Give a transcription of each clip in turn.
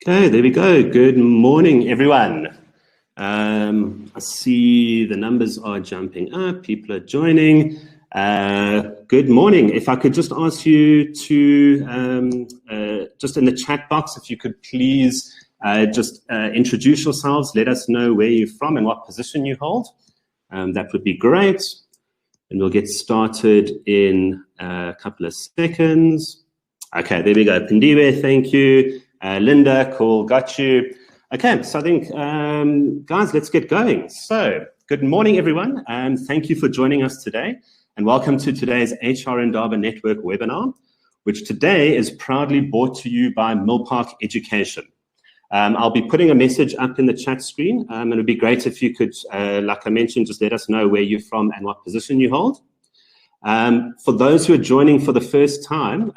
Okay, there we go. Good morning, everyone. I see the numbers are jumping up. People are joining. Good morning. If I could just ask you to, just in the chat box, if you could please just introduce yourselves, let us know where you're from and what position you hold. That would be great. And we'll get started in a couple of seconds. Okay, there we go. Pindiwe, thank you. Linda, cool, got you. Okay, so I think, guys, let's get going. So, good morning, everyone, and thank you for joining us today. And welcome to today's HR Indaba Network webinar, which today is proudly brought to you by Millpark Education. I'll be putting a message up in the chat screen, and it would be great if you could, like I mentioned, just let us know where you're from and what position you hold. For those who are joining for the first time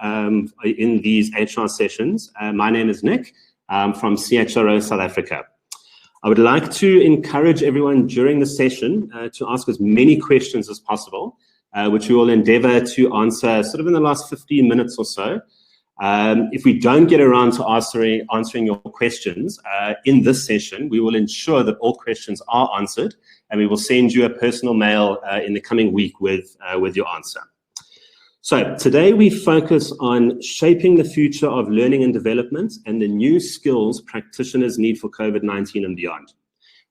in these HR sessions, my name is Nick from CHRO South Africa. I would like to encourage everyone during the session to ask as many questions as possible, which we will endeavor to answer sort of in the last 15 minutes or so. If we don't get around to answering your questions in this session, we will ensure that all questions are answered, and we will send you a personal mail in the coming week with your answer. So today we focus on shaping the future of learning and development and the new skills practitioners need for COVID-19 and beyond.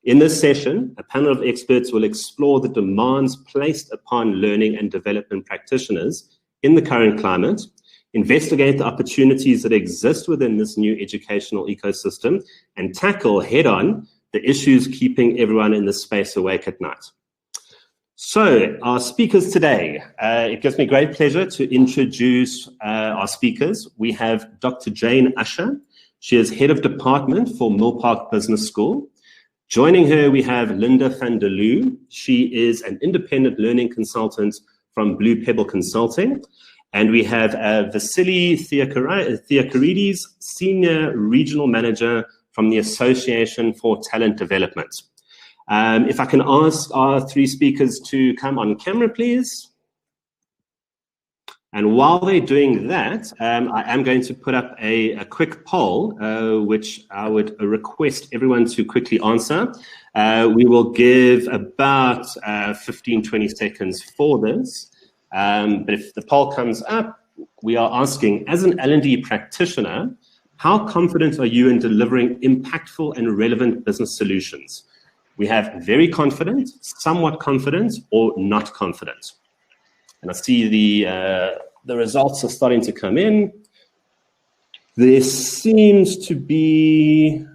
In this session, a panel of experts will explore the demands placed upon learning and development practitioners in the current climate, investigate the opportunities that exist within this new educational ecosystem, and tackle head-on the issues keeping everyone in this space awake at night. So, our speakers today, it gives me great pleasure to introduce our speakers. We have Dr. Jane Usher. She is Head of Department for Millpark Business School. Joining her, we have Linda van der Loo. She is an independent learning consultant from Blue Pebble Consulting. And we have Vasily Theokaridis, Senior Regional Manager from the Association for Talent Development. If I can ask our three speakers to come on camera, please. And while they're doing that, I am going to put up a quick poll, which I would request everyone to quickly answer. We will give about 15, 20 seconds for this. But if the poll comes up, we are asking, as an L&D practitioner, how confident are you in delivering impactful and relevant business solutions? We have very confident, somewhat confident, or not confident. And I see the results are starting to come in. There seems to be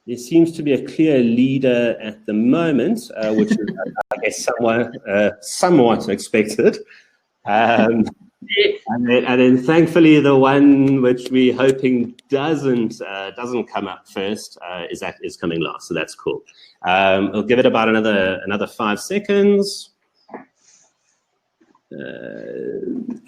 a clear leader at the moment, which is, I guess, somewhat expected. And then thankfully the one which we're hoping doesn't come up first is coming last, so that's cool. I'll give it about another 5 seconds.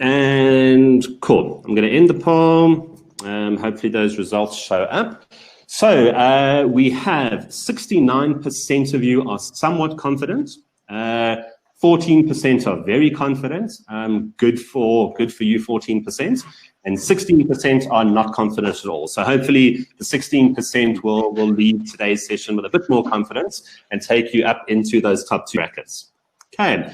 And cool. I'm going to end the poll. Hopefully those results show up. So we have 69% of you are somewhat confident. 14% are very confident, good for you, 14%, and 16% are not confident at all. So hopefully the 16% will leave today's session with a bit more confidence and take you up into those top two brackets. Okay,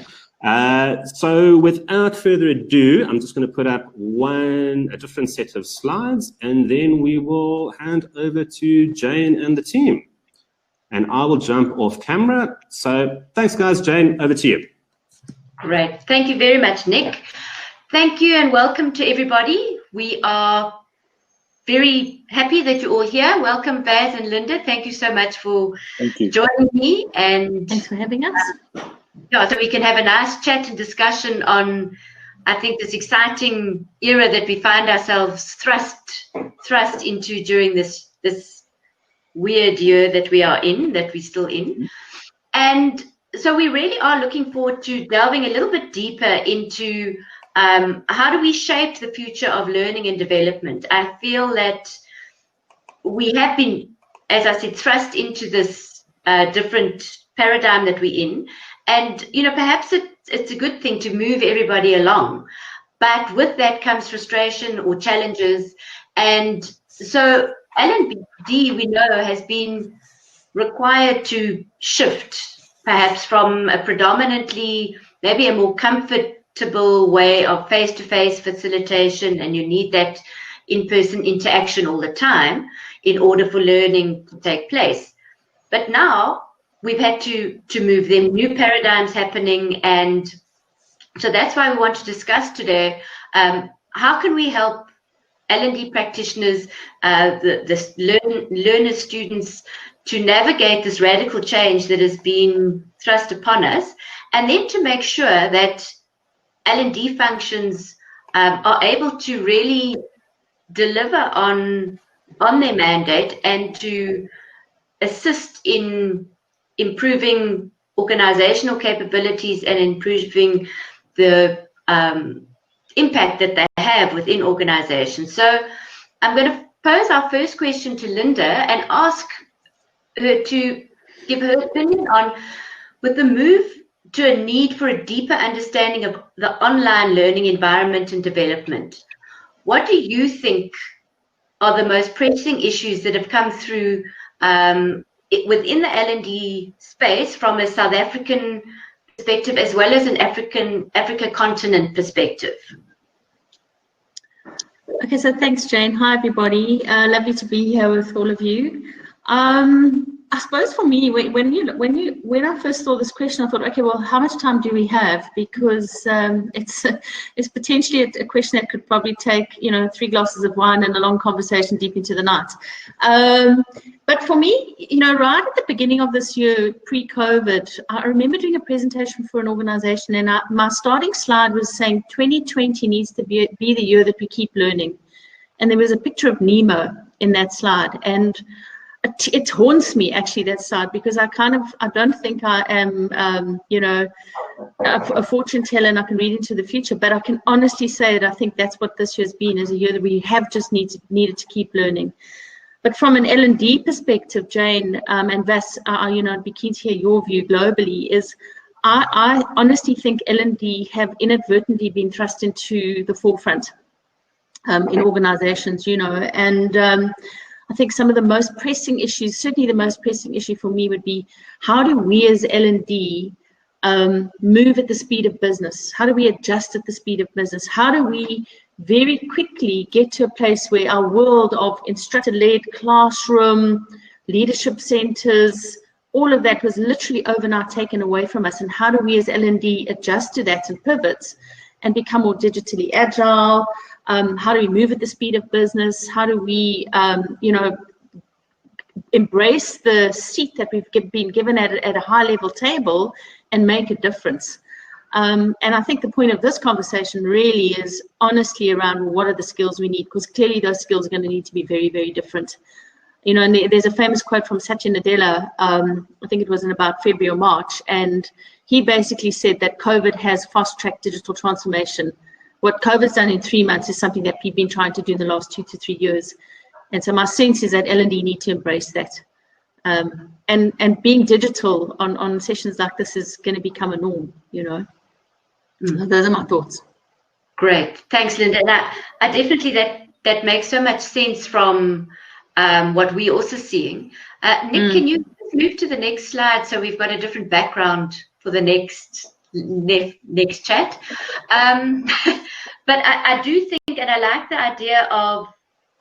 so without further ado, I'm just going to put up a different set of slides, and then we will hand over to Jane and the team. And I will jump off camera. So thanks, guys. Jane, over to you. Great. Thank you very much, Nick. Thank you and welcome to everybody. We are very happy that you're all here. Welcome, Baz and Linda. Thank you so much for joining me. And thanks for having us. Yeah, so we can have a nice chat and discussion on, I think, this exciting era that we find ourselves thrust into during this weird year that we're still in. And so we really are looking forward to delving a little bit deeper into how do we shape the future of learning and development. I feel that we have been, as I said, thrust into this different paradigm that we're in. And, perhaps it's a good thing to move everybody along. But with that comes frustration or challenges. And So L&D, we know, has been required to shift perhaps from a predominantly, maybe a more comfortable way of face-to-face facilitation, and you need that in-person interaction all the time in order for learning to take place. But now we've had to move them, new paradigms happening, and so that's why we want to discuss today, how can we help L&D practitioners, the learners, students, to navigate this radical change that has been thrust upon us, and then to make sure that L&D functions are able to really deliver on their mandate and to assist in improving organizational capabilities and improving the impact that they have within organizations. So I'm going to pose our first question to Linda and ask her to give her opinion on, with the move to a need for a deeper understanding of the online learning environment and development, what do you think are the most pressing issues that have come through within the L&D space from a South African perspective as well as an Africa continent perspective? Okay, so thanks, Jane. Hi, everybody. Lovely to be here with all of you. I suppose for me, when I first saw this question, I thought, okay, well, how much time do we have? Because it's potentially a question that could probably take 3 glasses of wine and a long conversation deep into the night. But for me, right at the beginning of this year, pre-COVID, I remember doing a presentation for an organization, and my starting slide was saying 2020 needs to be the year that we keep learning. And there was a picture of Nemo in that slide. And it haunts me, actually, that slide, because I don't think I am, a fortune teller and I can read into the future, but I can honestly say that I think that's what this year's been, is a year that we have just needed to keep learning. But from an L&D perspective, Jane and Vas, I'd be keen to hear your view globally, is I honestly think L&D have inadvertently been thrust into the forefront in organizations, and I think some of the most pressing issues, certainly the most pressing issue for me, would be, how do we as L&D move at the speed of business? How do we adjust at the speed of business? How do we very quickly get to a place where our world of instructor-led classroom, leadership centers, all of that was literally overnight taken away from us? And how do we as L&D adjust to that and pivot and become more digitally agile? How do we move at the speed of business? How do we, embrace the seat that we've been given at a high-level table and make a difference? And I think the point of this conversation really is honestly around what are the skills we need, because clearly those skills are going to need to be very, very different. And there's a famous quote from Satya Nadella, I think it was in about February or March, and he basically said that COVID has fast-tracked digital transformation. What COVID's done in 3 months is something that we've been trying to do in the last 2 to 3 years. And so my sense is that L&D need to embrace that. And being digital on sessions like this is going to become a norm, Those are my thoughts. Great. Thanks, Linda. Now, I definitely, that makes so much sense from what we're also seeing. Nick, can you move to the next slide so we've got a different background for the next chat? But I do think, and I like the idea of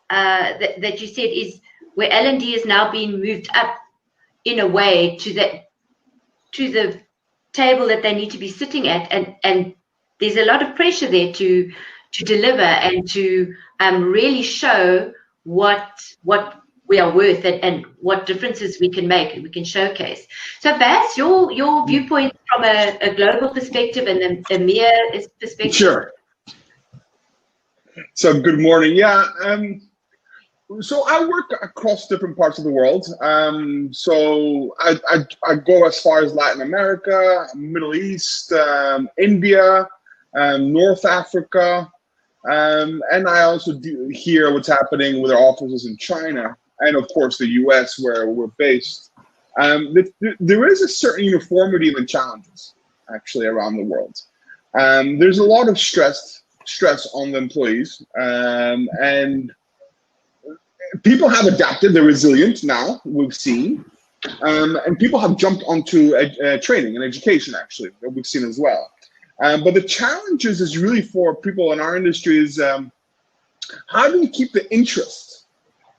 that you said, is where L&D is now being moved up in a way to the table that they need to be sitting at, and there's a lot of pressure there to deliver and to really show what we are worth and what differences we can make and we can showcase. So Vas, your viewpoint from a global perspective and the EMEA perspective. Sure. So good morning. Yeah. So I work across different parts of the world. So I go as far as Latin America, Middle East, India, North Africa, and I also do hear what's happening with our offices in China, and of course the US, where we're based. There is a certain uniformity in the challenges actually around the world. There's a lot of stress on the employees, and people have adapted, they're resilient now, we've seen. And people have jumped onto training and education, actually, that we've seen as well. But the challenges is really for people in our industry is how do you keep the interest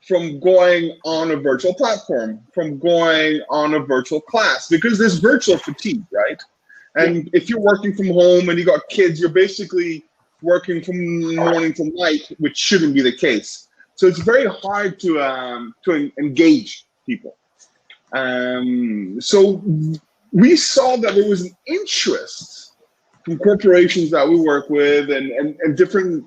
from going on a virtual platform, from going on a virtual class? Because there's virtual fatigue, right? And if you're working from home and you got kids, you're basically working from morning to night, which shouldn't be the case. So it's very hard to engage people. So we saw that there was an interest from corporations that we work with and different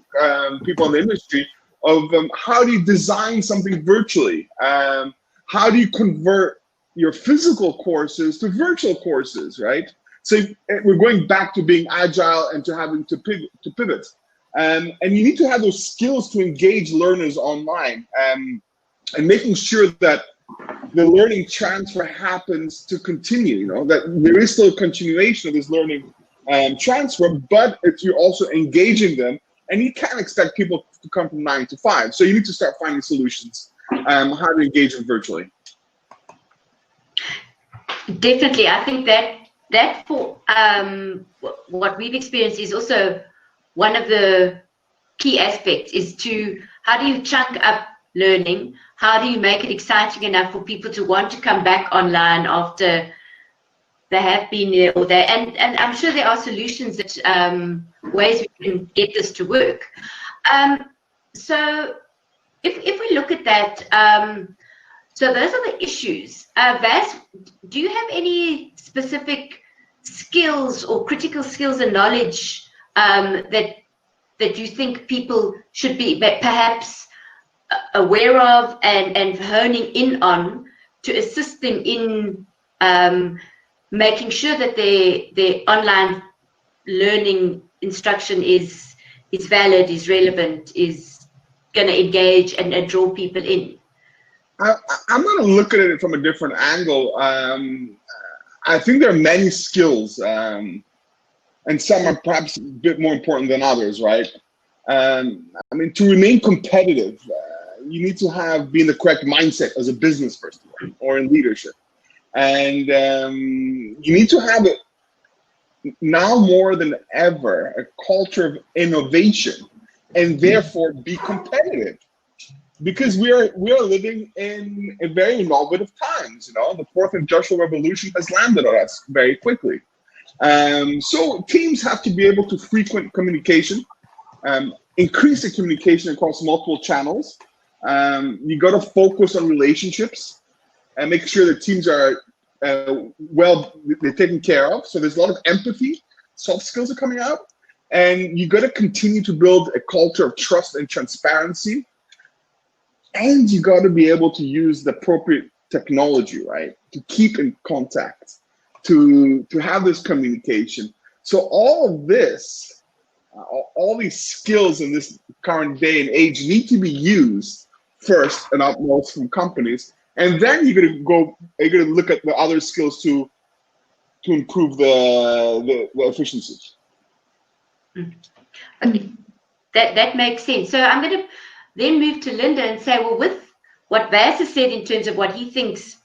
people in the industry of how do you design something virtually? How do you convert your physical courses to virtual courses, right? So we're going back to being agile and to having to pivot. And you need to have those skills to engage learners online and making sure that the learning transfer happens to continue, you know, that there is still a continuation of this learning transfer, but you're also engaging them, and you can't expect people to come from 9 to 5. So you need to start finding solutions how to engage them virtually. Definitely, I think that for what we've experienced is also one of the key aspects is to how do you chunk up learning? How do you make it exciting enough for people to want to come back online after they have been there all day? And I'm sure there are solutions that ways we can get this to work. So if we look at that, so those are the issues. Vas, do you have any specific skills or critical skills and knowledge that you think people should be perhaps aware of and honing in on to assist them in making sure that their online learning instruction is valid, is relevant, is going to engage and draw people in? I'm going to look at it from a different angle. I think there are many skills, and some are perhaps a bit more important than others, right? I mean, to remain competitive, you need to be in the correct mindset as a business person or in leadership. And you need to have it now more than ever, a culture of innovation, and therefore be competitive. Because we are living in a very innovative times, you know. The fourth industrial revolution has landed on us very quickly. So teams have to be able to frequent communication, increase the communication across multiple channels. You got to focus on relationships and make sure that teams are they're taken care of. So there's a lot of empathy, soft skills are coming out, and you got to continue to build a culture of trust and transparency. And you got to be able to use the appropriate technology, right, to keep in contact, to have this communication. So all of this, all these skills in this current day and age need to be used first and utmost from companies, and then you're gonna look at the other skills to improve the efficiencies. Okay, that makes sense. So I'm going to then move to Linda and say, well, with what Vas has said in terms of what he thinks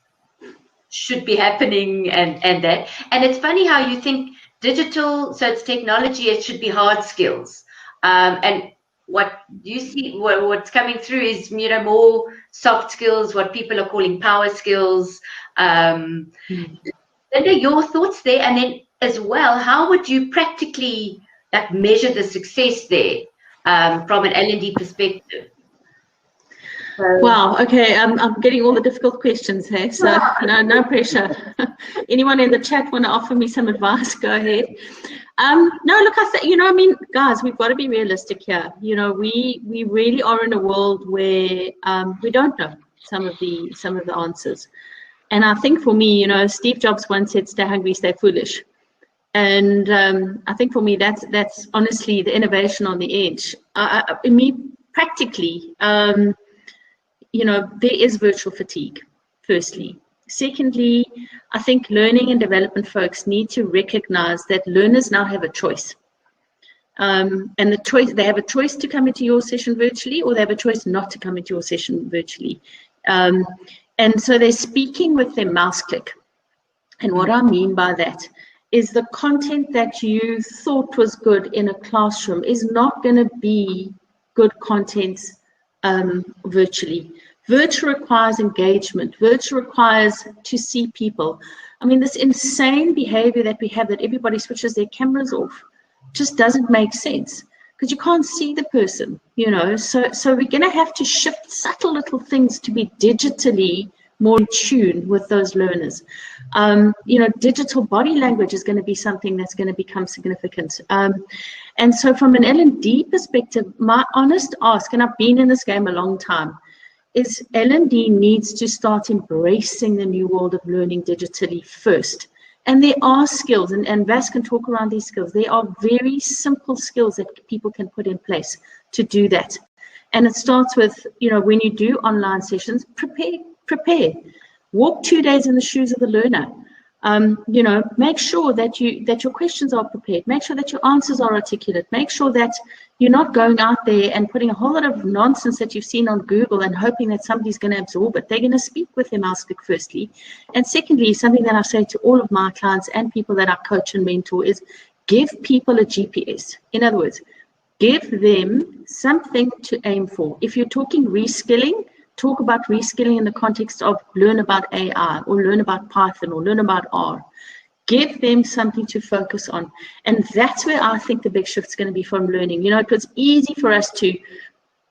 should be happening and that, and it's funny how you think digital, so it's technology, it should be hard skills. And what you see, what's coming through is, you know, more soft skills, what people are calling power skills. Linda, your thoughts there, and then as well, how would you practically measure the success there from an L&D perspective? Wow. Okay. I'm getting all the difficult questions here, so no pressure. Anyone in the chat want to offer me some advice? Go ahead. No, look, I think, you know, I mean, guys, we've got to be realistic here. You know, we really are in a world where we don't know some of the answers. And I think for me, you know, Steve Jobs once said, "Stay hungry, stay foolish." And I think for me, that's honestly the innovation on the edge. Practically, you know, there is virtual fatigue, firstly. Secondly, I think learning and development folks need to recognize that learners now have a choice. And the choice, they have a choice to come into your session virtually, or they have a choice not to come into your session virtually. And so they're speaking with their mouse click. And what I mean by that is the content that you thought was good in a classroom is not going to be good content virtually. Virtual requires engagement. Virtual requires to see people. I mean, this insane behavior that we have, that everybody switches their cameras off, just doesn't make sense, because you can't see the person, you know. So we're going to have to shift subtle little things to be digitally more in tune with those learners. You know, digital body language is going to be something that's going to become significant. And so from an L&D perspective, my honest ask, and I've been in this game a long time, is L&D needs to start embracing the new world of learning digitally first. And there are skills, and Vas can talk around these skills. There are very simple skills that people can put in place to do that. And it starts with, you know, when you do online sessions, prepare. Walk 2 days in the shoes of the learner. You know, make sure that your questions are prepared. Make sure that your answers are articulate. Make sure that you're not going out there and putting a whole lot of nonsense that you've seen on Google and hoping that somebody's going to absorb it. They're going to speak with their mouse click firstly. And secondly, something that I say to all of my clients and people that I coach and mentor is give people a GPS. In other words, give them something to aim for. If you're talking reskilling, talk about reskilling in the context of learn about AI or learn about Python or learn about R. Give them something to focus on. And that's where I think the big shift is going to be from learning. You know, it was easy for us to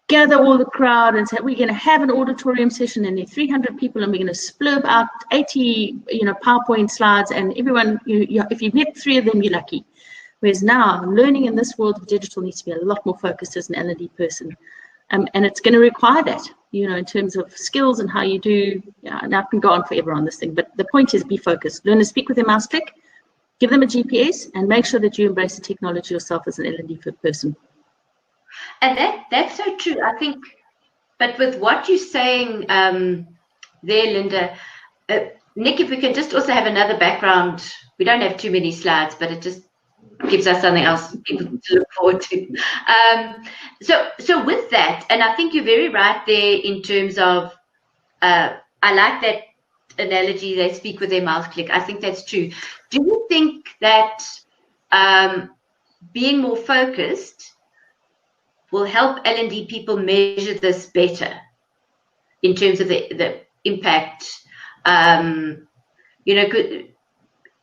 gather all the crowd and say, we're going to have an auditorium session and there are 300 people and we're going to splurb out 80, you know, PowerPoint slides, and everyone, if you get 3 of them, you're lucky. Whereas now, learning in this world of digital needs to be a lot more focused as an L&D person. And it's going to require that, you know, in terms of skills and how you do. And I can go on forever on this thing, but the point is be focused. Learn to speak with their mouse click, give them a GPS, and make sure that you embrace the technology yourself as an L&D person. And that's so true, I think. But with what you're saying there, Linda, Nick, if we can just also have another background. We don't have too many slides, but it just gives us something else people to look forward to. So with that, and I think you're very right there in terms of, I like that analogy, they speak with their mouse click. I think that's true. Do you think that being more focused will help L&D people measure this better in terms of the impact? You know,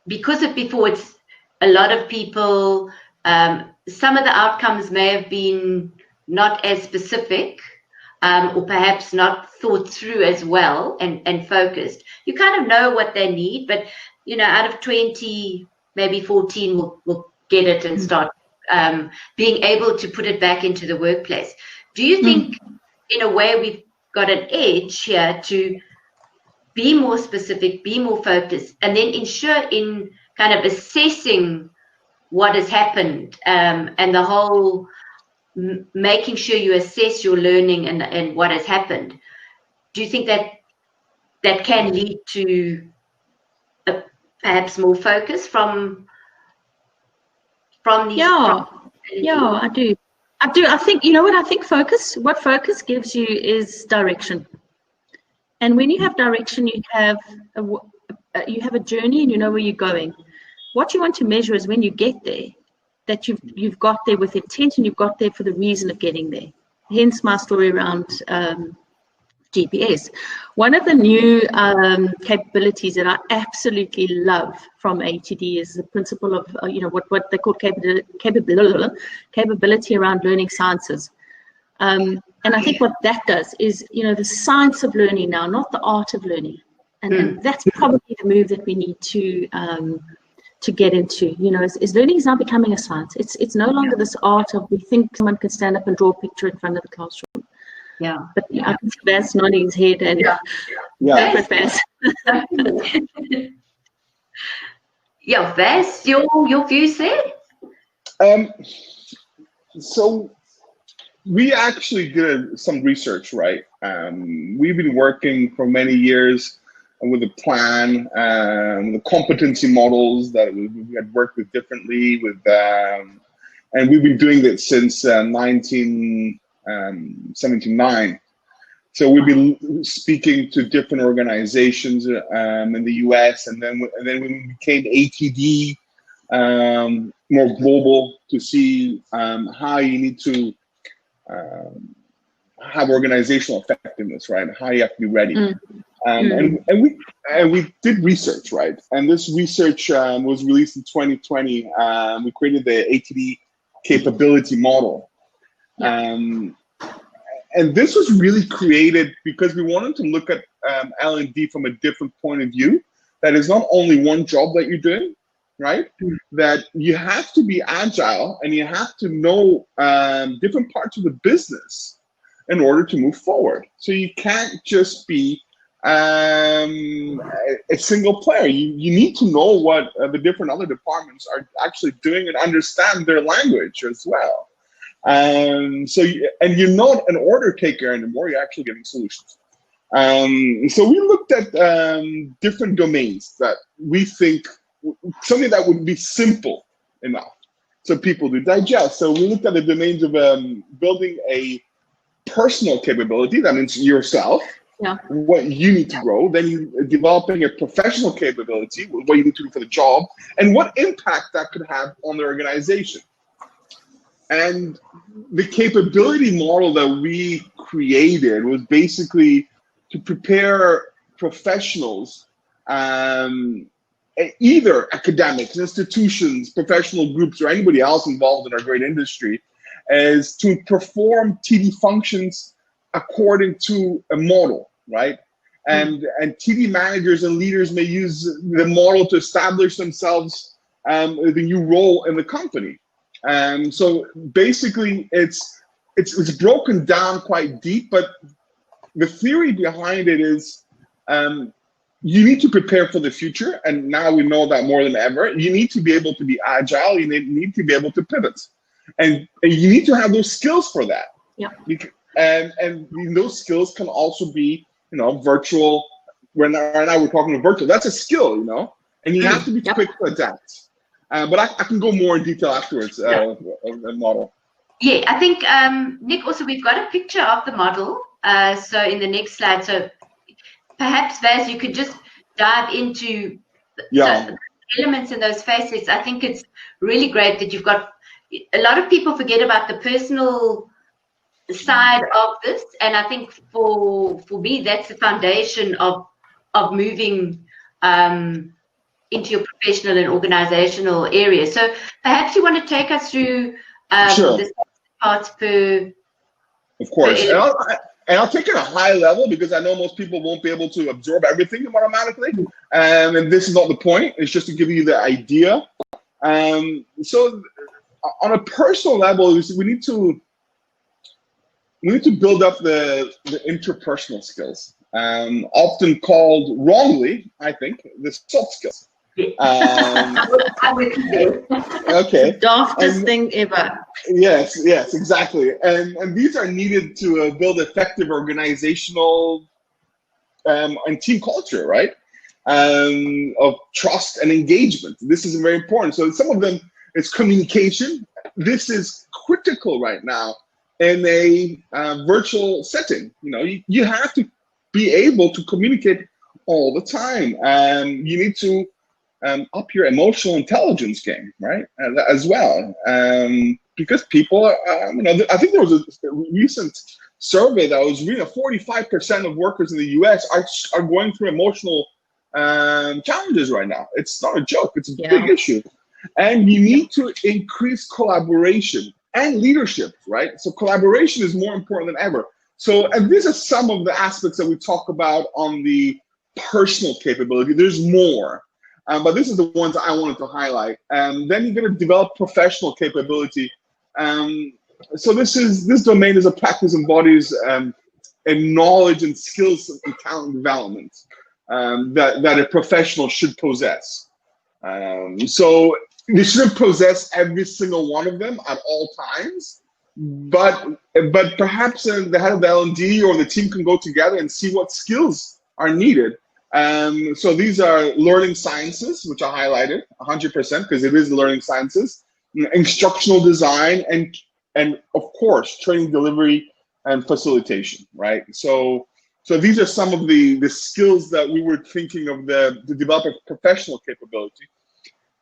because of before, it's a lot of people, some of the outcomes may have been not as specific, or perhaps not thought through as well and focused. You kind of know what they need, but, you know, out of 20, maybe 14 will get it and start being able to put it back into the workplace. Do you think, in a way, we've got an edge here to be more specific, be more focused, and then ensure in kind of assessing what has happened, and the whole making sure you assess your learning and what has happened? Do you think that can lead to perhaps more focus from these? Yeah, I do. I think, you know what, I think what focus gives you is direction. And when you have direction, you have a journey and you know where you're going. What you want to measure is when you get there, that you've got there with intent and you've got there for the reason of getting there. Hence my story around GPS. One of the new capabilities that I absolutely love from ATD is the principle of, you know, what they call capability around learning sciences. And I think what that does is, you know, the science of learning now, not the art of learning. And that's probably the move that we need to get into. You know, is learning is now becoming a science. It's no longer this art of we think someone can stand up and draw a picture in front of the classroom. Yeah. But I can see Vas nodding his head and Yeah. Vas. Yeah, Vas, your views there? So we actually did some research, right? We've been working for many years with a plan, the competency models that we had worked with differently, with And we've been doing this since 1979. So we've been speaking to different organizations in the US, and then when we became ATD, more global, to see how you need to have organizational effectiveness, right? How you have to be ready. And we did research, right? And this research was released in 2020. We created the ATD capability model. And this was really created because we wanted to look at L&D from a different point of view. That is not only one job that you're doing, right? That you have to be agile and you have to know different parts of the business in order to move forward. So you can't just be a single player. You need to know what the different other departments are actually doing and understand their language as well. So you're not an order taker anymore, you're actually getting solutions. So we looked at different domains that we think, something that would be simple enough so people to digest. So we looked at the domains of building a personal capability, that means yourself, what you need to grow, then you developing a professional capability, what you need to do for the job, and what impact that could have on the organization. And the capability model that we created was basically to prepare professionals, either academics, institutions, professional groups, or anybody else involved in our great industry, as to perform TD functions according to a model, right? And TD managers and leaders may use the model to establish themselves the new role in the company. So basically, it's broken down quite deep, but the theory behind it is you need to prepare for the future, and now we know that more than ever. You need to be able to be agile. You need to be able to pivot, and you need to have those skills for that. And those skills can also be, virtual. Right now we're talking about virtual. That's a skill, and you have to be quick to adapt. But I can go more in detail afterwards of the model. Yeah, I think, Nick, also we've got a picture of the model. So in the next slide, so perhaps, Vaz, you could just dive into the elements in those facets. I think it's really great that you've got, a lot of people forget about the personal side of this. And I think for me, that's the foundation of moving into your professional and organizational area. So perhaps you want to take us through the parts per. Of course. And I'll take it at a high level because I know most people won't be able to absorb everything automatically. And this is not the point. It's just to give you the idea. So on a personal level, we need to build up the interpersonal skills, often called wrongly, I think, the soft skills. Okay. Daftest thing ever. Yes, exactly. And these are needed to build effective organizational and team culture, right? Of trust and engagement. This is very important. So some of them is communication. This is critical right now in a virtual setting. You have to be able to communicate all the time. You need to up your emotional intelligence game, right? As well, because people are, I think there was a recent survey that was reading 45% of workers in the US are going through emotional challenges right now. It's not a joke, it's a big issue. And you need to increase collaboration and leadership, right? So collaboration is more important than ever. So, and these are some of the aspects that we talk about on the personal capability. There's more. But this is the ones I wanted to highlight. Then you're going to develop professional capability. So this domain is a practice embodies a knowledge and skills and talent development that a professional should possess. So they shouldn't possess every single one of them at all times, but perhaps the head of the L&D or the team can go together and see what skills are needed. So these are learning sciences, which I highlighted 100% because it is learning sciences. instructional design, and of course, training, delivery, and facilitation, right? So these are some of the skills that we were thinking of to develop a professional capability.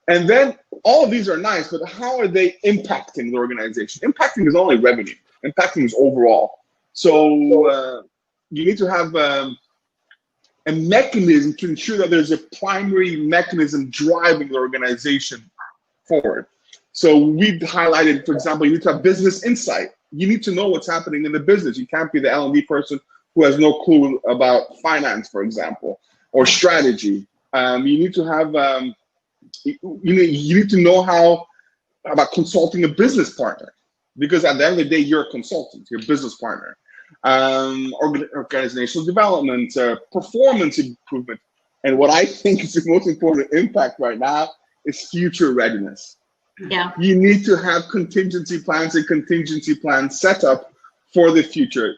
And then all of these are nice, but how are they impacting the organization? Impacting is only revenue. Impacting is overall. So you need to have a mechanism to ensure that there's a primary mechanism driving the organization forward. So we've highlighted, for example, you need to have business insight. You need to know what's happening in the business. You can't be the L&D person who has no clue about finance, for example, or strategy. You need to have, you need to know about consulting a business partner, because at the end of the day, you're a consultant, you're a business partner. Organizational development, performance improvement, and what I think is the most important impact right now is future readiness. Yeah. You need to have contingency plans and contingency plans set up for the future.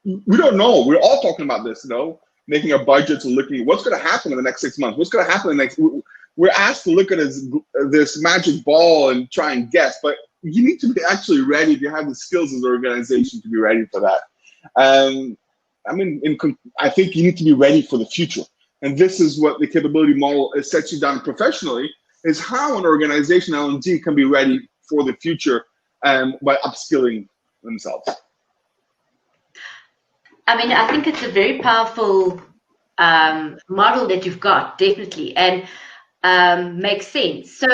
We don't know. We're all talking about this, making our budgets and looking at what's going to happen in the next 6 months. What's going to happen in the next? We're asked to look at this magic ball and try and guess, but you need to be actually ready. You have the skills as an organization to be ready for that. I think you need to be ready for the future. And this is what the capability model sets you down professionally, is how an organization, L&D, can be ready for the future by upskilling themselves. I think it's a very powerful model that you've got, definitely, and makes sense. So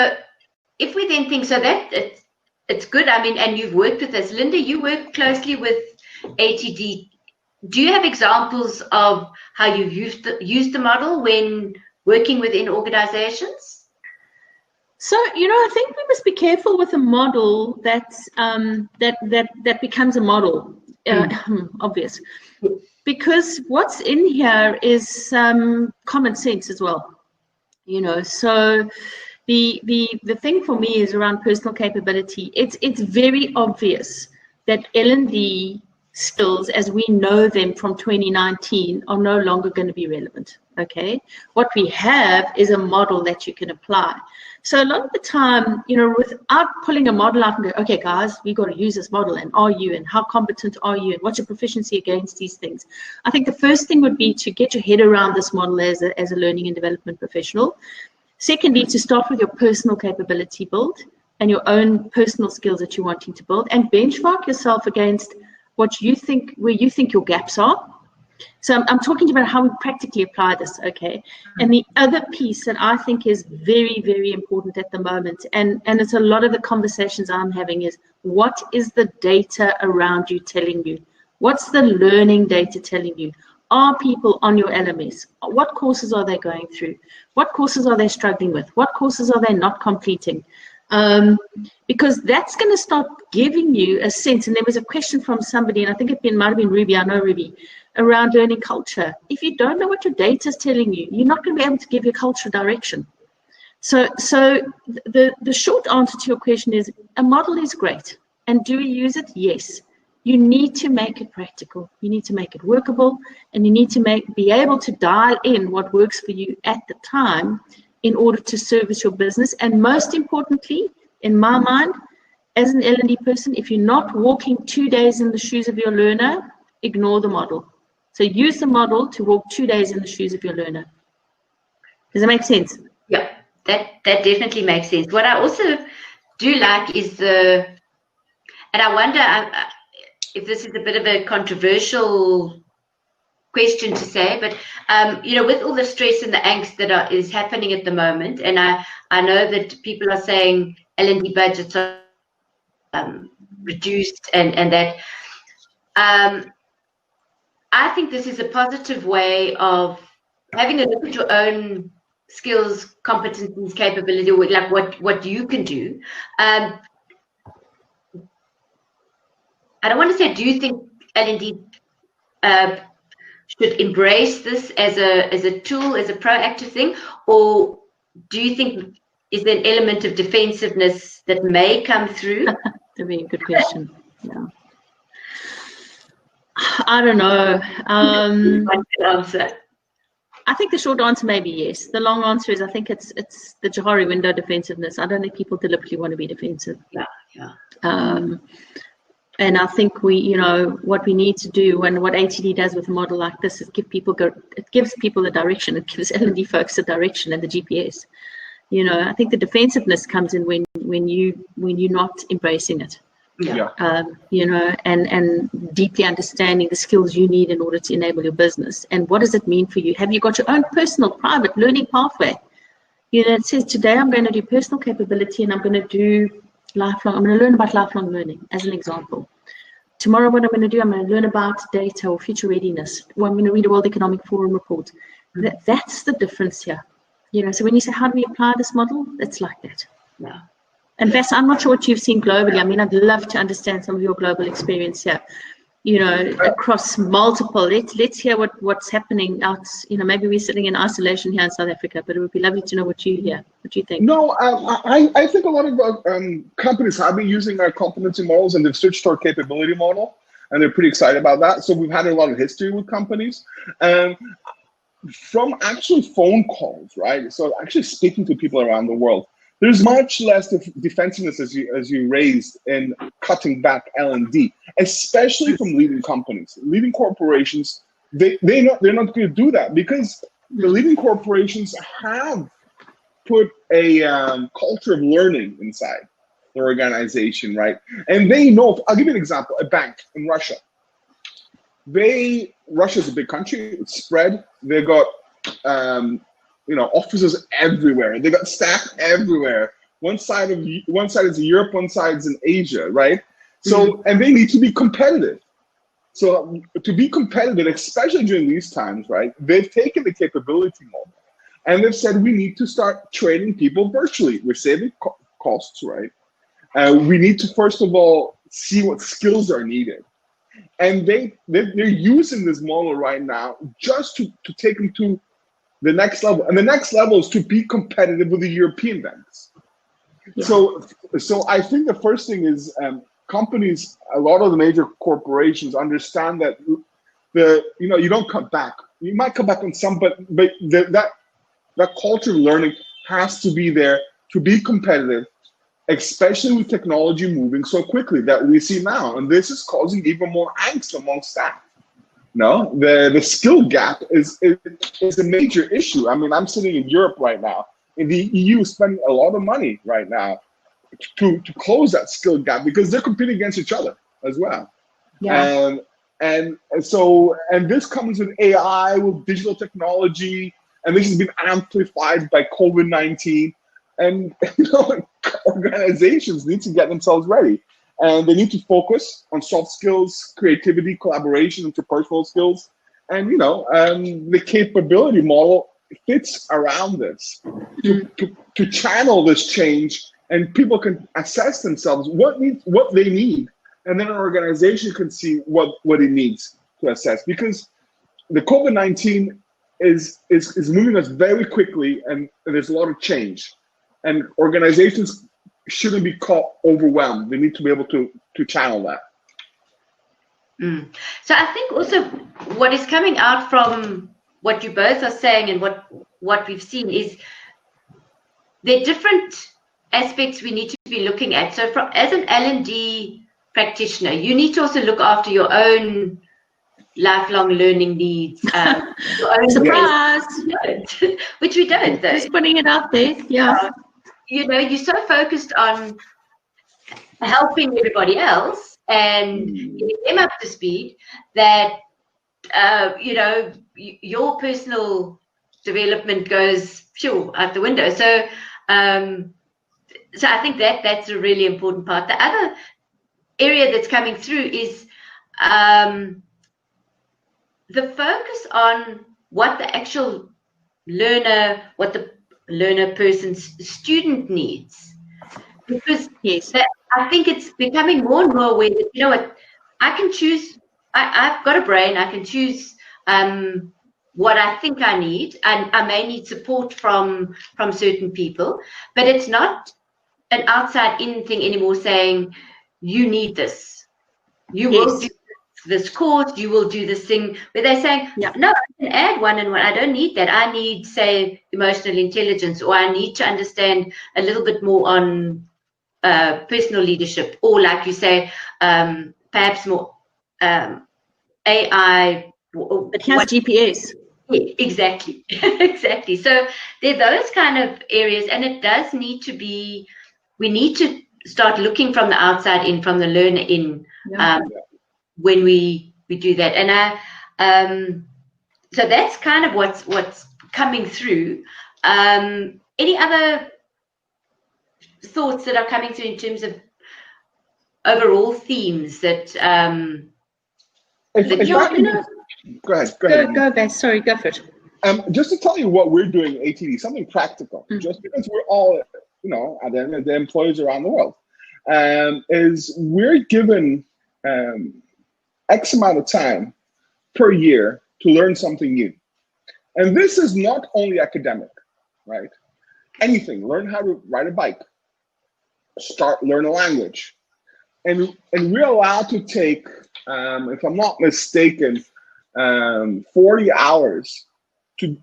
if we then think, so that it's good, and you've worked with us. Linda, you work closely with ATD. Do you have examples of how you've used the model when working within organizations? So, I think we must be careful with a model that becomes a model, obvious. Because what's in here is common sense as well, So the thing for me is around personal capability. It's very obvious that L&D skills as we know them from 2019 are no longer going to be relevant. Okay, what we have is a model that you can apply. So a lot of the time, without pulling a model out and go, okay, guys, we got to use this model, and are you, and how competent are you, and what's your proficiency against these things? I think the first thing would be to get your head around this model as a learning and development professional. Secondly, to start with your personal capability build and your own personal skills that you're wanting to build, and benchmark yourself against what you think, where you think your gaps are. So I'm talking about how we practically apply this, okay? And the other piece that I think is very, very important at the moment, and it's a lot of the conversations I'm having, is what is the data around you telling you? What's the learning data telling you? Are people on your LMS? What courses are they going through? What courses are they struggling with? What courses are they not completing? Because that's going to start giving you a sense. And there was a question from somebody, and I think it might have been Ruby, I know Ruby, around learning culture. If you don't know what your data is telling you, you're not going to be able to give your culture direction. So the short answer to your question is, a model is great. And do we use it? Yes. You need to make it practical. You need to make it workable, and you need to be able to dial in what works for you at the time in order to service your business. And most importantly, in my mind, as an L&D person, if you're not walking 2 days in the shoes of your learner, ignore the model. So use the model to walk 2 days in the shoes of your learner. Does that make sense? Yeah, that definitely makes sense. What I also do like is and I wonder if this is a bit of a controversial question to say, but with all the stress and the angst that is happening at the moment, and I know that people are saying L&D budgets are reduced and that. I think this is a positive way of having a look at your own skills, competencies, capability, like what you can do. I don't want to say, do you think L&D should embrace this as a tool, as a proactive thing, or do you think is there an element of defensiveness that may come through? That's a very good question. Yeah. I don't know. I think the short answer may be yes. The long answer is I think it's the Johari window defensiveness. I don't think people deliberately want to be defensive. Yeah. And I think what we need to do, and what ATD does with a model like this, is it gives people the direction. It gives L&D folks the direction and the GPS. I think the defensiveness comes in when you're not embracing it. Yeah. And deeply understanding the skills you need in order to enable your business. And what does it mean for you? Have you got your own personal private learning pathway? It says today I'm going to do personal capability and I'm going to learn about lifelong learning as an example. Tomorrow what I'm going to do, I'm going to learn about data or future readiness. Or I'm going to read a World Economic Forum report. That's the difference here. So when you say, how do we apply this model? It's like that. Yeah. And Vass, I'm not sure what you've seen globally. I mean, I'd love to understand some of your global experience here, across multiple. Let's hear what's happening out. Maybe we're sitting in isolation here in South Africa, but it would be lovely to know what you hear. What do you think? No, I think a lot of companies have been using our competency models, and they've switched to our capability model, and they're pretty excited about that. So we've had a lot of history with companies. From actually phone calls, right? So actually speaking to people around the world, there's much less defensiveness as you raised in cutting back L&D, especially from leading companies, leading corporations. They're not going to do that because the leading corporations have put a culture of learning inside their organization, right? And they know. I'll give you an example. A bank in Russia. Russia's a big country. It's spread. They got offices everywhere. They got staff everywhere. One side is Europe, one side is in Asia, right? So and they need to be competitive. So to be competitive, especially during these times, right? They've taken the capability model and they've said we need to start training people virtually. We're saving costs, right? We need to first of all see what skills are needed. And they're using this model right now just to take them to the next level. And the next level is to be competitive with the European banks. Yeah. So I think the first thing is companies, a lot of the major corporations understand that you don't cut back. You might cut back on some, but that culture of learning has to be there to be competitive, especially with technology moving so quickly that we see now. And this is causing even more angst among staff. No, the skill gap is a major issue. I mean, I'm sitting in Europe right now. In the EU is spending a lot of money right now to close that skill gap because they're competing against each other as well. Yeah. And this comes with AI, with digital technology, and this has been amplified by COVID-19. And organizations need to get themselves ready. And they need to focus on soft skills, creativity, collaboration, interpersonal skills. And, the capability model fits around this to channel this change, and people can assess themselves what they need. And then an organization can see what it needs to assess. Because the COVID-19 is moving us very quickly, and there's a lot of change. And organizations shouldn't be caught overwhelmed. They need to be able to channel that. So I think also what is coming out from what you both are saying and what we've seen is there are different aspects we need to be looking at. So as an L&D practitioner, you need to also look after your own lifelong learning needs. Your own surprise, which we don't, though. Just putting it out there. Yeah. You're so focused on helping everybody else and getting them up to speed that your personal development goes out the window. So I think that's a really important part. The other area that's coming through is the focus on what the actual learner, what the learner person's student needs. Because I think it's becoming more and more where, I can choose, I've got a brain, I can choose what I think I need, and I may need support from certain people, but it's not an outside in thing anymore saying, you need this. You will do this this course, you will do this thing, where they're saying, Yeah. no, I can add one and one. I don't need that. I need, say, emotional intelligence, or I need to understand a little bit more on personal leadership, or like you say, perhaps more AI. It has GPS. Yeah, exactly. Exactly. So there are those kind of areas, and it does need to be, we need to start looking from the outside in, from the learner in, when we do that. And so that's kind of what's coming through. Any other thoughts that are coming through in terms of overall themes that Go ahead. Go, guys. Sorry, go for it. Just to tell you what we're doing at ATD, something practical, just because we're all, at the end of the employees around the world, is we're given X amount of time per year to learn something new. And this is not only academic, right? Anything, learn how to ride a bike, learn a language. And we're allowed to take, if I'm not mistaken, 40 hours to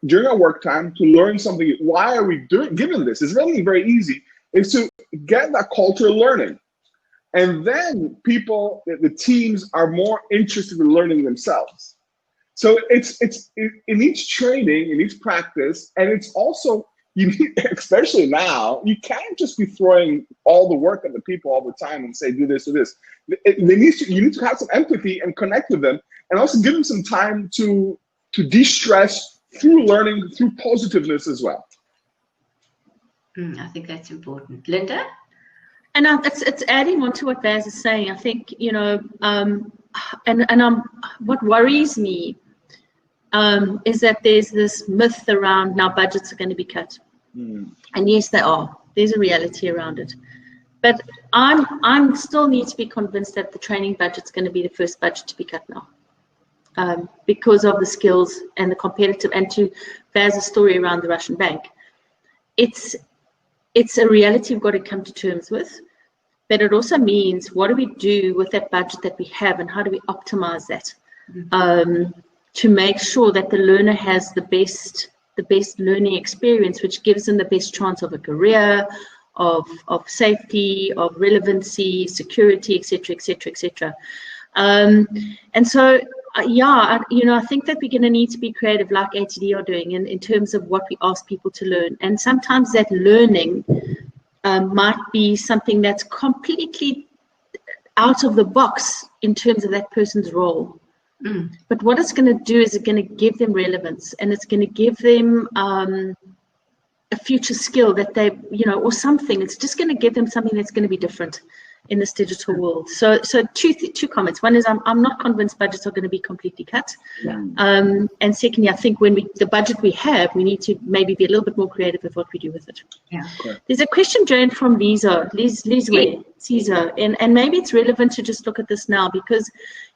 during our work time to learn something. Why are we given this? It's really very easy. It's to get that culture learning. And then the teams are more interested in learning themselves. So it's in each training, in each practice, and it's also, you need, especially now, you can't just be throwing all the work at the people all the time and say, do this or this. You need to have some empathy and connect with them, and also give them some time to de-stress through learning, through positiveness as well. I think that's important. Linda? And it's adding on to what Baz is saying. I think, what worries me is that there's this myth around now budgets are going to be cut. And yes, they are. There's a reality around it. But I'm still need to be convinced that the training budget's going to be the first budget to be cut now, because of the skills and the competitive, and to Baz's story around the Russian bank. It's a reality we've got to come to terms with, but it also means, what do we do with that budget that we have, and how do we optimize that to make sure that the learner has the best learning experience, which gives them the best chance of a career, of safety, of relevancy, security, etc., etc., etc. And so, I think that we're going to need to be creative, like ATD are doing, in terms of what we ask people to learn. And sometimes that learning might be something that's completely out of the box in terms of that person's role. But what it's going to do is it's going to give them relevance, and it's going to give them a future skill that they, or something. It's just going to give them something that's going to be different in this digital world. So two comments. One is I'm not convinced budgets are going to be completely cut. And secondly, I think the budget we have, we need to maybe be a little bit more creative with what we do with it. There's a question, Jane, from Liza, and maybe it's relevant to just look at this now, because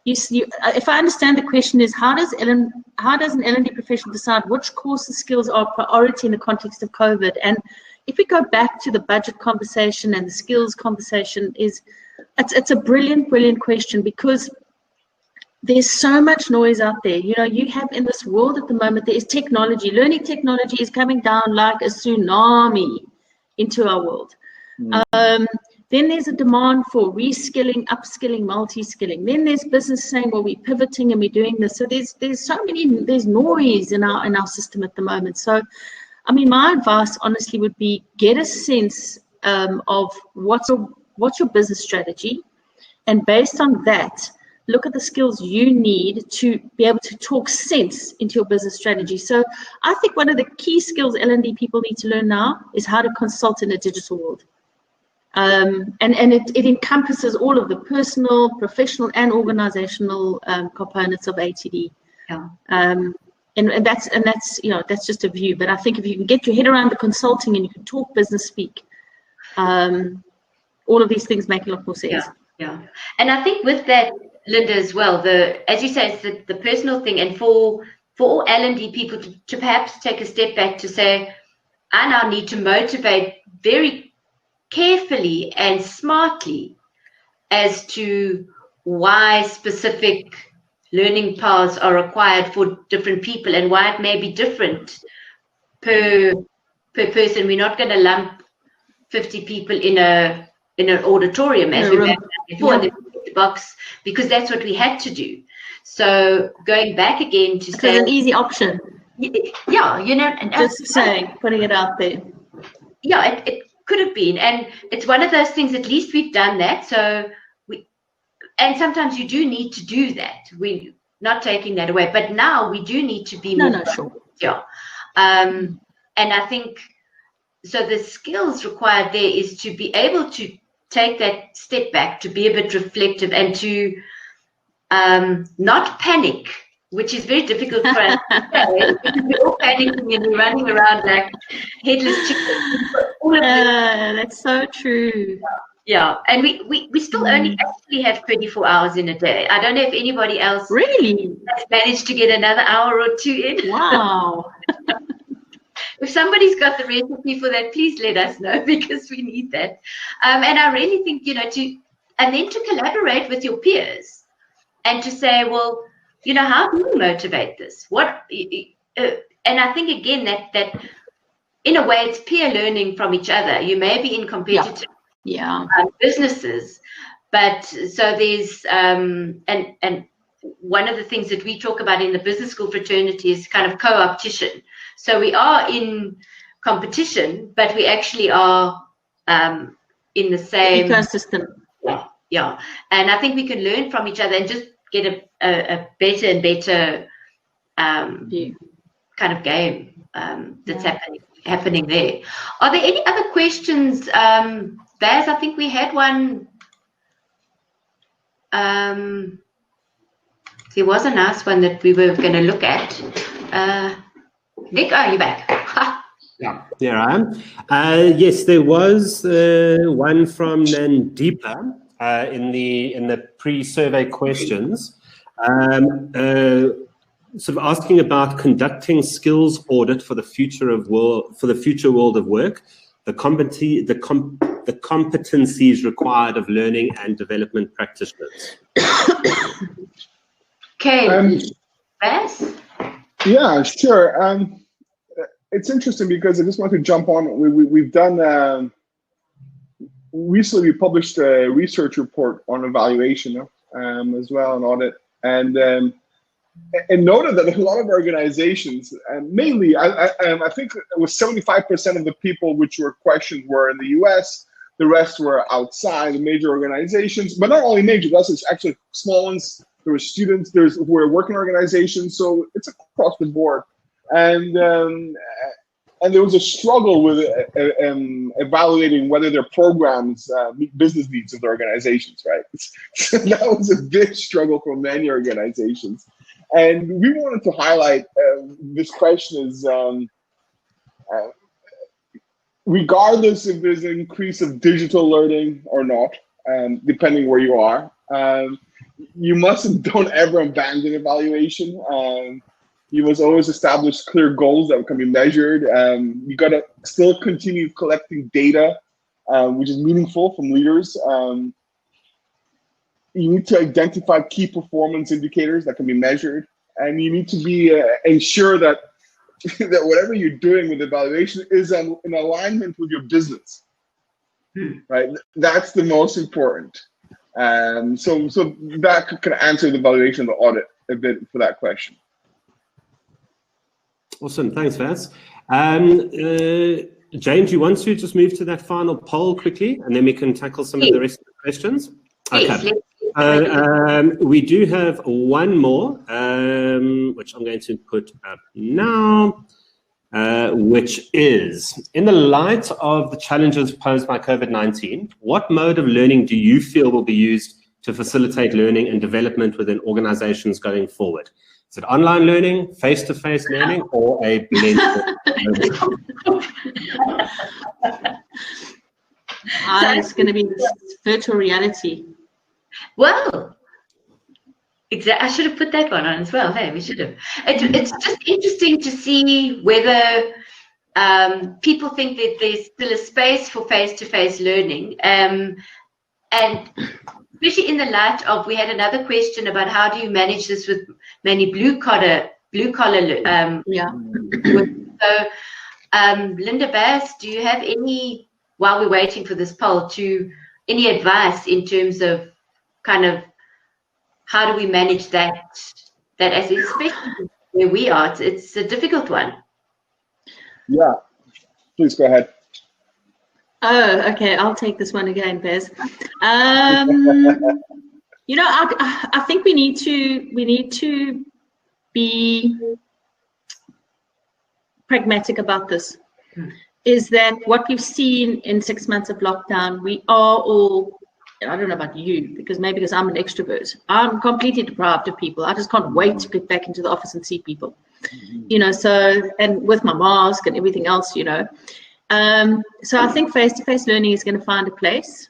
if I understand the question is, how does an L&D professional decide which courses skills are priority in the context of COVID? And if we go back to the budget conversation and the skills conversation, it's a brilliant question, because there's so much noise out there. You have in this world at the moment, there is technology. Learning technology is coming down like a tsunami into our world. Then there's a demand for reskilling, upskilling, multi-skilling. Then there's business saying, well, we're pivoting and we're doing this. So there's noise in our system at the moment. So, my advice honestly would be, get a sense of what's your business strategy, and based on that, look at the skills you need to be able to talk sense into your business strategy. So I think one of the key skills L&D people need to learn now is how to consult in a digital world. And it encompasses all of the personal, professional, and organizational components of ATD. And that's just a view. But I think if you can get your head around the consulting and you can talk business speak, all of these things make a lot more sense. And I think with that, Linda, as well, as you say, it's the personal thing, and for all L&D people to perhaps take a step back to say, I now need to motivate very carefully and smartly as to why specific learning paths are required for different people and why it may be different per person. We're not going to lump 50 people in an auditorium as we've done before in the box, because that's what we had to do. So going back again to say, it's an easy option. Yeah, you know, and just saying, putting it out there. Yeah, it could have been, and it's one of those things. At least we've done that. So and sometimes you do need to do that. We're not taking that away, but now we do need to be more. Sure. Yeah, and I think so. The skills required there is to be able to take that step back, to be a bit reflective, and to not panic, which is very difficult for us today. We're all panicking and we're running around like headless chickens. That's so true. Yeah, and we still only actually have 24 hours in a day. I don't know if anybody else really has managed to get another hour or two in. Wow. If somebody's got the recipe for that, please let us know, because we need that. And I really think, you know, and then to collaborate with your peers and to say, well, you know, how do you motivate this? And I think, again, that in a way it's peer learning from each other. You may be in competitive businesses, but so there's and one of the things that we talk about in the business school fraternity is kind of co-opetition. So we are in competition, but we actually are in the same ecosystem. Yeah, and I think we can learn from each other and just get a better and better kind of game that's happening there. Are there any other questions, Baz? I think we had one. There was a nice one that we were going to look at. Nick, you're back. Yeah, here I am. Yes, there was one from Nandeepa in the pre-survey questions, sort of asking about conducting skills audit for the future world of work, the competencies required of learning and development practitioners. Okay, Baz? Yeah, sure. It's interesting because I just want to jump on. We've done recently. We published a research report on evaluation as well, an audit, and noted that a lot of organizations, and mainly, I think it was 75% of the people which were questioned were in the U.S. The rest were outside the major organizations, but not only major. That's actually small ones. There were students. Who were working organizations, so it's across the board. And there was a struggle with evaluating whether their programs meet business needs of the organizations, right? So that was a big struggle for many organizations. And we wanted to highlight this question is, regardless if there's an increase of digital learning or not, depending where you are, you don't ever abandon evaluation. You must always establish clear goals that can be measured. You got to still continue collecting data, which is meaningful from leaders. You need to identify key performance indicators that can be measured, and you need to be ensure that whatever you're doing with evaluation is in alignment with your business. Right, that's the most important. So that can answer the evaluation of the audit a bit for that question. Awesome, thanks, Vaz. James, you want to just move to that final poll quickly, and then we can tackle some of the rest of the questions? Okay. We do have one more, which I'm going to put up now, which is, in the light of the challenges posed by COVID-19, what mode of learning do you feel will be used to facilitate learning and development within organizations going forward? Is it online learning, face-to-face learning, or a blend of it's going to be virtual reality. Well, exactly. I should have put that one on as well. Hey, we should have. It's just interesting to see whether people think that there's still a space for face-to-face learning, and especially in the light of, we had another question about how do you manage this with many blue collar Yeah. So Linda Bass, do you have any, while we're waiting for this poll, any advice in terms of kind of how do we manage that as, especially where we are, it's a difficult one. Yeah, please go ahead. Oh, okay. I'll take this one again, Bez. You know, I think we need to be pragmatic about this. Is that what we've seen in 6 months of lockdown? We are all, I don't know about you, because I'm an extrovert. I'm completely deprived of people. I just can't wait to get back into the office and see people. You know, so, and with my mask and everything else, you know. So I think face-to-face learning is going to find a place.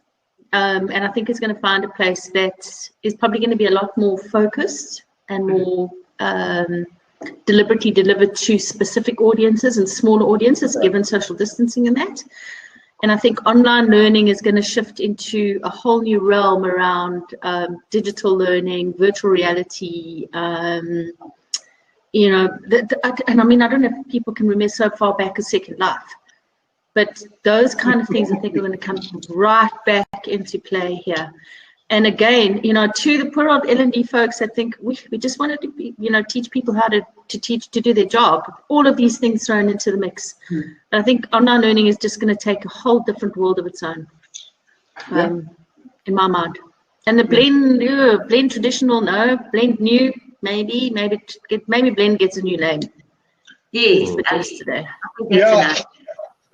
And I think it's going to find a place that is probably going to be a lot more focused and more deliberately delivered to specific audiences and smaller audiences, given social distancing and that. And I think online learning is going to shift into a whole new realm around digital learning, virtual reality, you know, and I mean, I don't know if people can remember so far back as Second Life, but those kind of things I think are going to come right back into play here. And again, you know, to the poor old L&D folks that think we just wanted to be, you know, teach people how to do their job. All of these things thrown into the mix. I think online learning is just going to take a whole different world of its own, in my mind. And the blend traditional, no, blend new, maybe blend gets a new name. Yes, but just today. Yeah.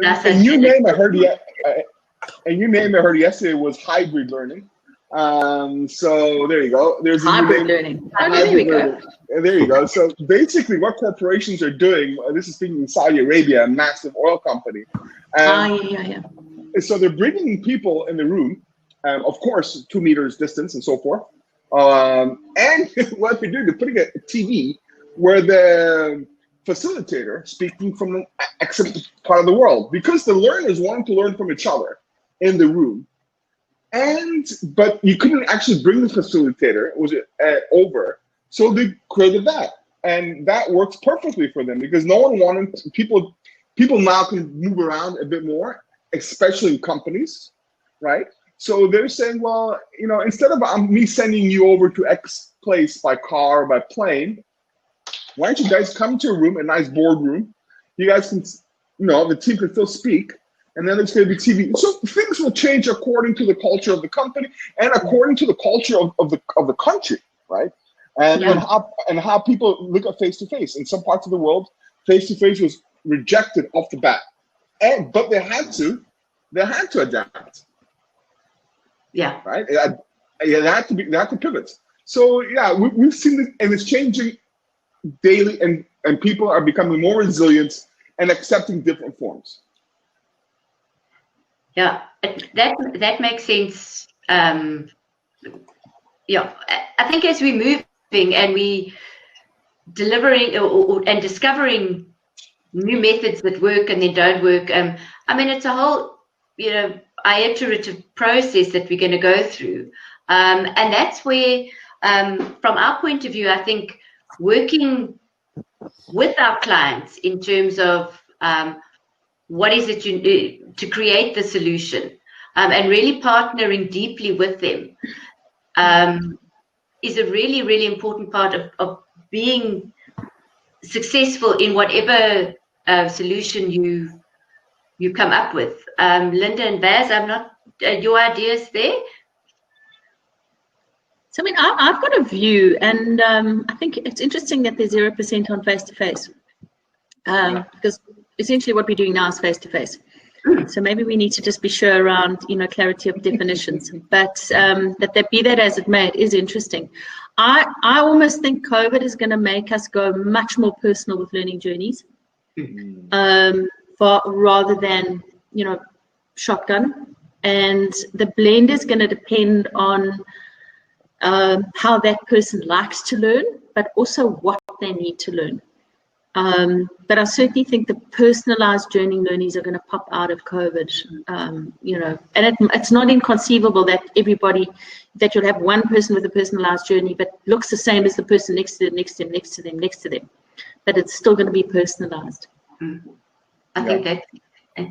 A new name I heard yesterday was hybrid learning. So there you go. There's hybrid learning. There we go. There you go. So basically, what corporations are doing, this is speaking in Saudi Arabia, a massive oil company. So they're bringing people in the room, of course, 2 meters distance and so forth. And what they're doing, they're putting a TV where the facilitator speaking from an exit part of the world, because the learners wanted to learn from each other in the room. But you couldn't actually bring the facilitator over, so they created that, and that works perfectly for them because no one wanted people now can move around a bit more, especially in companies, right? So they're saying, well, you know, instead of me sending you over to X place by car or by plane, why don't you guys come to a room, a nice boardroom? You guys can, you know, the team can still speak. And then there's going to be TV. So things will change according to the culture of the company and according to the culture of the country, right? And how people look at face-to-face. In some parts of the world, face-to-face was rejected off the bat, but they had to adapt. Yeah. Right. They had to pivot. So yeah, we've seen it, and it's changing daily, and people are becoming more resilient and accepting different forms. Yeah, that makes sense. Yeah, I think as we're moving and we delivering and discovering new methods that work and then don't work, I mean, it's a whole, you know, iterative process that we're going to go through. And that's where, from our point of view, I think working with our clients in terms of what is it you do to create the solution, and really partnering deeply with them is a really, really important part of being successful in whatever solution you come up with. Linda and Baz, I'm not your ideas there? So I mean, I've got a view, and I think it's interesting that there's 0% on face-to-face, because essentially what we're doing now is face-to-face. So maybe we need to just be sure around, you know, clarity of definitions. But that be that as it may, it is interesting. I almost think COVID is going to make us go much more personal with learning journeys, rather than, you know, shotgun. And the blend is going to depend on how that person likes to learn, but also what they need to learn. But I certainly think the personalized journey learnings are going to pop out of COVID, you know, and it's not inconceivable that that you'll have one person with a personalized journey, but looks the same as the person next to them, but it's still going to be personalized. I think that's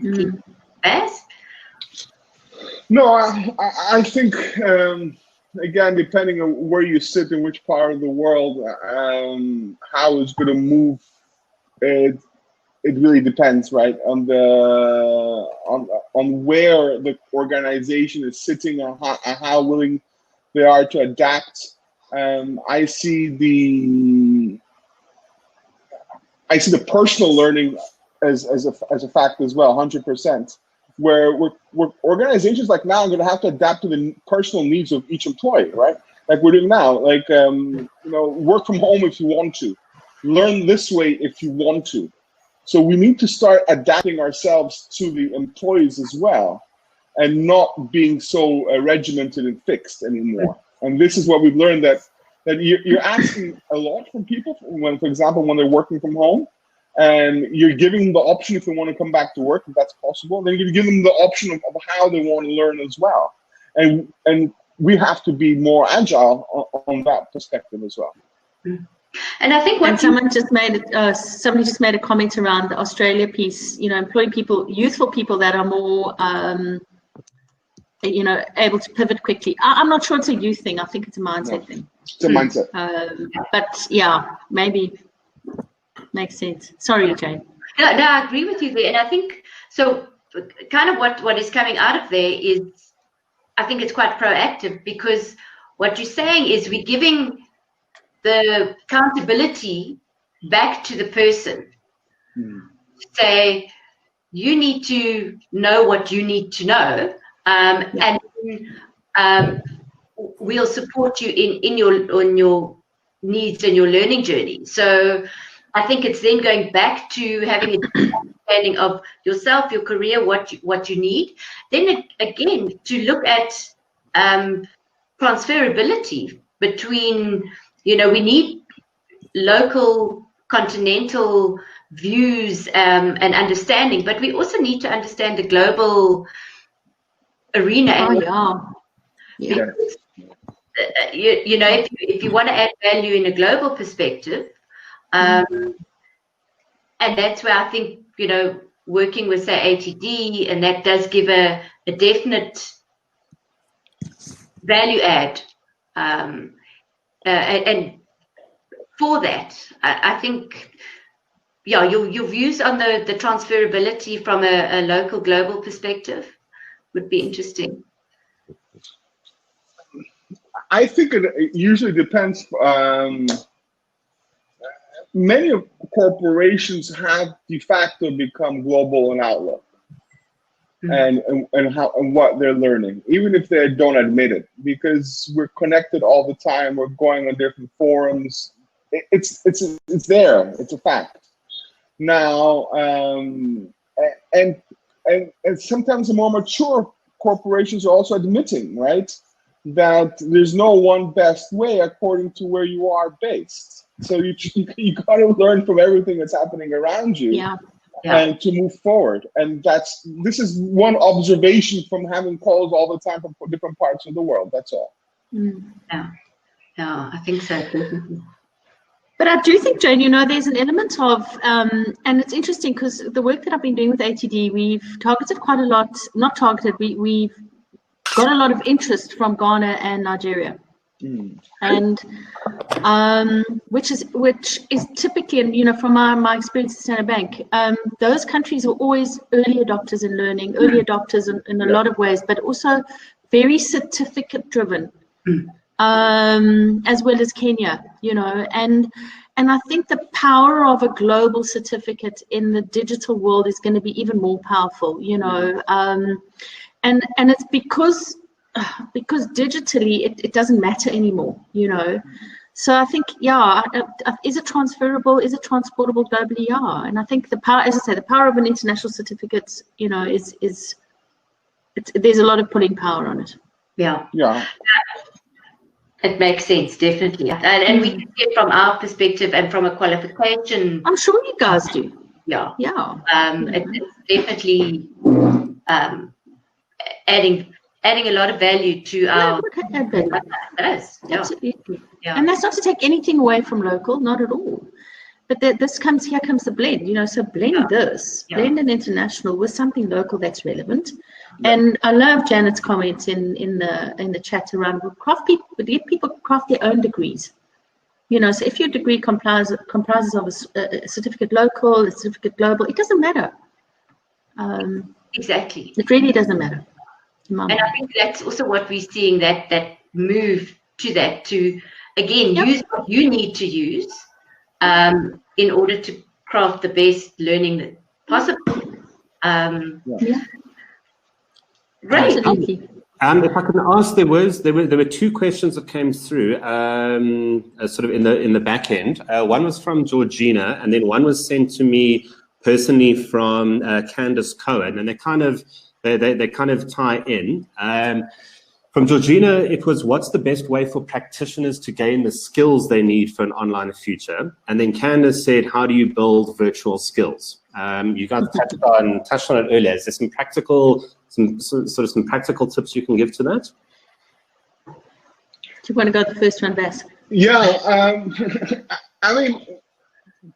the best. No, I think, again, depending on where you sit in which part of the world, how it's going to move, it really depends, right, on where the organization is sitting and how willing they are to adapt. I see the personal learning as a fact as well, 100%. Where organizations like now are going to have to adapt to the personal needs of each employee, right? Like we're doing now, like you know, work from home if you want to, learn this way if you want to. So we need to start adapting ourselves to the employees as well, and not being so regimented and fixed anymore. And this is what we've learned, that you're asking a lot from people when, for example, when they're working from home. And you're giving them the option if they want to come back to work, if that's possible. Then you give them the option of how they want to learn as well. And we have to be more agile on that perspective as well. And I think somebody just made a comment around the Australia piece. You know, employing people, youthful people that are more, you know, able to pivot quickly. I'm not sure it's a youth thing. I think it's a mindset thing. It's a mindset. But yeah, maybe. Makes sense. Sorry, Jane. No, I agree with you there. And I think, so kind of what is coming out of there is, I think it's quite proactive, because what you're saying is we're giving the accountability back to the person. Say, you need to know what you need to know, and we'll support you in your needs and your learning journey. So I think it's then going back to having an understanding of yourself, your career, what you need. Then again, to look at transferability between, you know, we need local, continental views and understanding, but we also need to understand the global arena. Because, you know, if you want to add value in a global perspective, and that's where I think, you know, working with, say, ATD, and that does give a definite value add. And for that, I think, yeah, your views on the transferability from a local global perspective would be interesting. I think it usually depends. Many corporations have de facto become global in outlook, and what they're learning, even if they don't admit it, because we're connected all the time. We're going on different forums. It's there. It's a fact. Now, and sometimes the more mature corporations are also admitting, right, that there's no one best way according to where you are based. So you got to learn from everything that's happening around you, and to move forward. And this is one observation from having calls all the time from different parts of the world. That's all. Yeah, I think so. But I do think, Jane, you know, there's an element of, and it's interesting because the work that I've been doing with ATD, we've targeted quite a lot. Not targeted. We've got a lot of interest from Ghana and Nigeria. And which is typically, and you know, from my experience at Standard Bank, those countries are always early adopters in learning, early adopters in a lot of ways, but also very certificate driven, as well as Kenya, you know, and I think the power of a global certificate in the digital world is going to be even more powerful, you know, and it's because digitally it doesn't matter anymore, you know. So I think, is it transferable? Is it transportable globally? Yeah. And I think the power, as I say, the power of an international certificate, you know, there's a lot of pulling power on it. Yeah. It makes sense, definitely. And we can see it from our perspective and from a qualification. I'm sure you guys do. Yeah. Yeah. It's definitely adding a lot of value to our. Absolutely. Yeah. And that's not to take anything away from local, not at all. But here comes the blend, so blend blend an international with something local that's relevant. Yeah. And I love Janet's comments in the chat around let people craft their own degrees. So if your degree comprises of a certificate local, a certificate global, it doesn't matter. Exactly. It really doesn't matter. And I think that's also what we're seeing, that move to again, use what you need to use in order to craft the best learning possible. Great. If I can ask, there were two questions that came through, sort of in the back end. One was from Georgina, and then one was sent to me personally from Candace Cohen, and they kind of tie in. From Georgina, it was, what's the best way for practitioners to gain the skills they need for an online future? And then Candace said, how do you build virtual skills? You guys touched on it earlier. Is there some practical tips you can give to that? Do you want to go the first one, Bess? Yeah, I mean,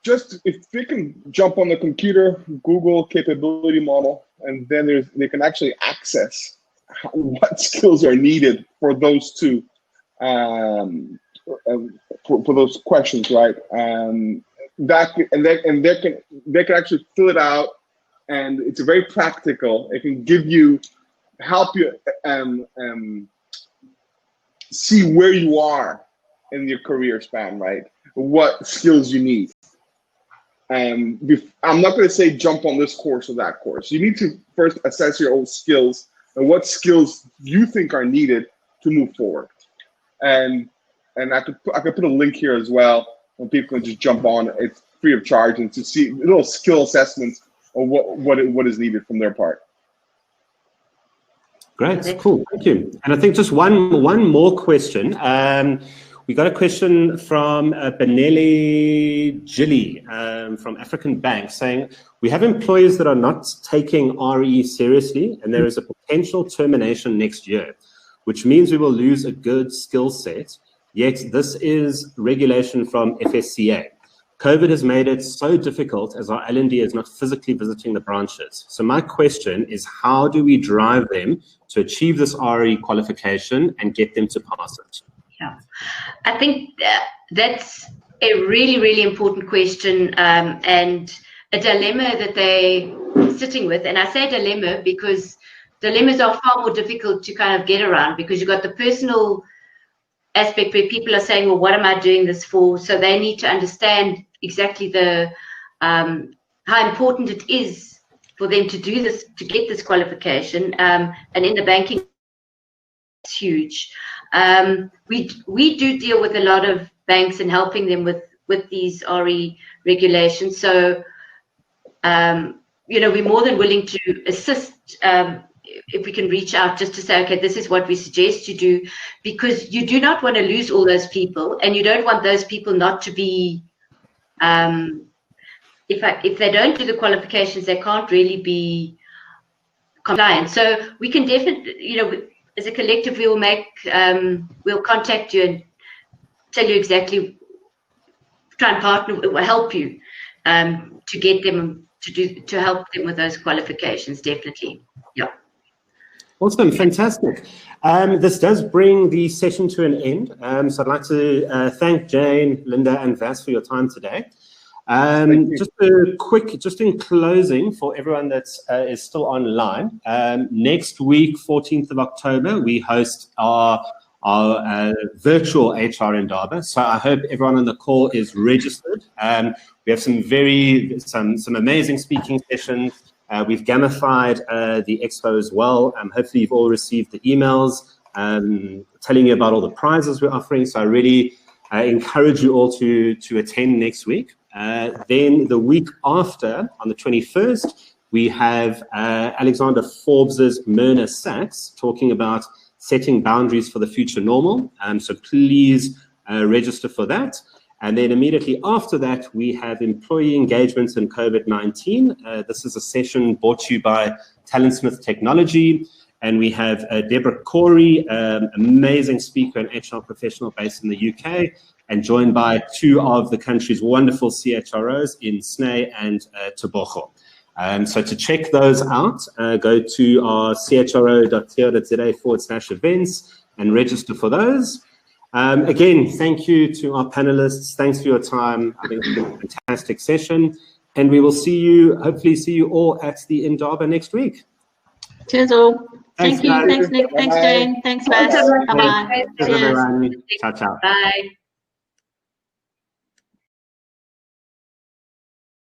just if they can jump on the computer, Google capability model, and then they can actually access what skills are needed for those two, for those questions, right? They can actually fill it out, and it's very practical. It can help you see where you are in your career span, right? What skills you need. I'm not going to say jump on this course or that course. You need to first assess your own skills and what skills you think are needed to move forward. And I could put a link here as well, and people can just jump on. It's free of charge, and to see little skill assessments of what is needed from their part. Great, cool, thank you. And I think just one more question. We got a question from Benelli Gilly from African Bank saying, we have employers that are not taking RE seriously, and there is a potential termination next year, which means we will lose a good skill set. Yet this is regulation from FSCA. COVID has made it so difficult as our L&D is not physically visiting the branches. So my question is, how do we drive them to achieve this RE qualification and get them to pass it? Yeah, I think that's a really, really important question, and a dilemma that they're sitting with. And I say dilemma because dilemmas are far more difficult to kind of get around, because you've got the personal aspect where people are saying, well, what am I doing this for? So they need to understand exactly how important it is for them to do this, to get this qualification. And in the banking, it's huge. We do deal with a lot of banks and helping them with these RE regulations. So, we're more than willing to assist if we can reach out just to say, okay, this is what we suggest you do, because you do not want to lose all those people, and you don't want those people not to be, if they don't do the qualifications, they can't really be compliant. So we can definitely, as a collective, we'll contact you and tell you exactly, try and partner, help you to get them to help them with those qualifications. Definitely, yeah. Awesome, fantastic. This does bring the session to an end. So I'd like to thank Jane, Linda, and Vas for your time today. Just in closing, for everyone that is still online, next week, 14th of October, we host our virtual HR Indaba. So I hope everyone on the call is registered. We have some amazing speaking sessions. We've gamified the expo as well. Hopefully you've all received the emails telling you about all the prizes we're offering. So I really encourage you all to attend next week. Then the week after, on the 21st, we have Alexander Forbes's Myrna Sachs talking about setting boundaries for the future normal. So please register for that. And then immediately after that, we have employee engagements in COVID-19. This is a session brought to you by Talentsmith Technology. And we have Deborah Corey, amazing speaker and HR professional based in the UK, and joined by two of the country's wonderful CHROs in SNE and Tebogo. So to check those out, go to our chro.co.za/events and register for those. Again, thank you to our panelists. Thanks for your time. I think it's been a fantastic session. And we will hopefully see you all at the Indaba next week. Cheers all. Thank you. Guys. Thanks, Nick. Thanks, Jane. Thanks, Vass. Bye-bye. Cheers, everyone. Ciao, ciao. Bye.